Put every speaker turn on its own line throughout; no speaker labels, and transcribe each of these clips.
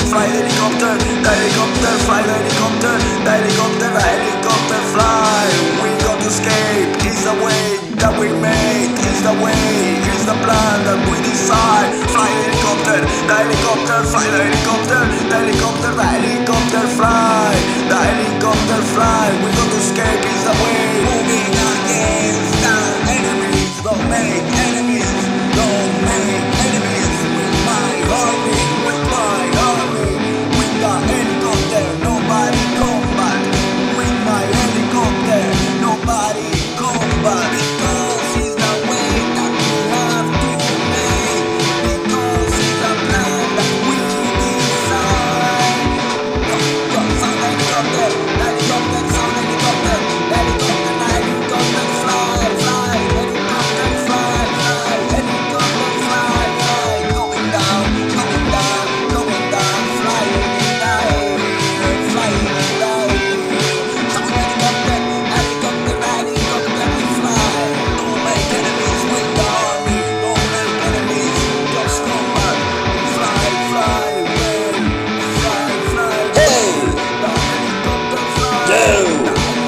fly the helicopter, fly the helicopter, the helicopter fly. We got to escape, it's the way that we made, it's the way, it's the plan that we decide. Fly the helicopter, fly the helicopter, the helicopter fly, the helicopter fly. We got to escape, it's the way. Moving against the enemies, don't make enemies, don't make enemies. With my army, with my army, with the helicopter, nobody combat. With my helicopter, nobody combat. Because it's the way that we have to make. Because it's the plan that we decide. Go, sound helicopter, helicopter, sound helicopter, helicopter, helicopter, fly, fly, helicopter, fly, fly, helicopter, fly, fly, going down, going down, going down, flying in the air, flying in the air. Sound helicopter, helicopter, helicopter, we fly. Don't make enemies with the army, don't make enemies, just combat. Fly, fly, away, fly, fly, away. The helicopter fly, the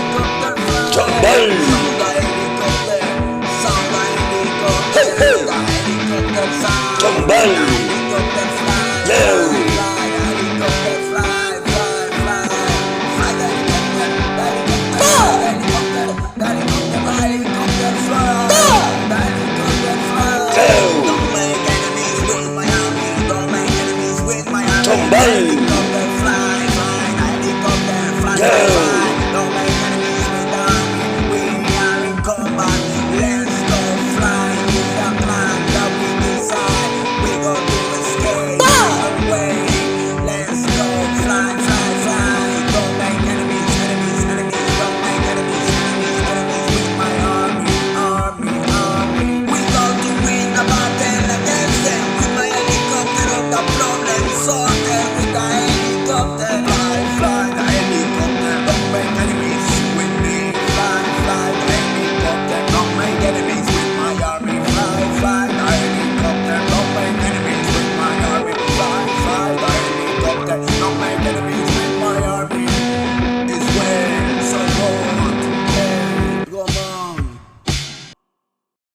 helicopter fly. Sound the helicopter, sound the helicopter, the helicopter sound, the helicopter fly.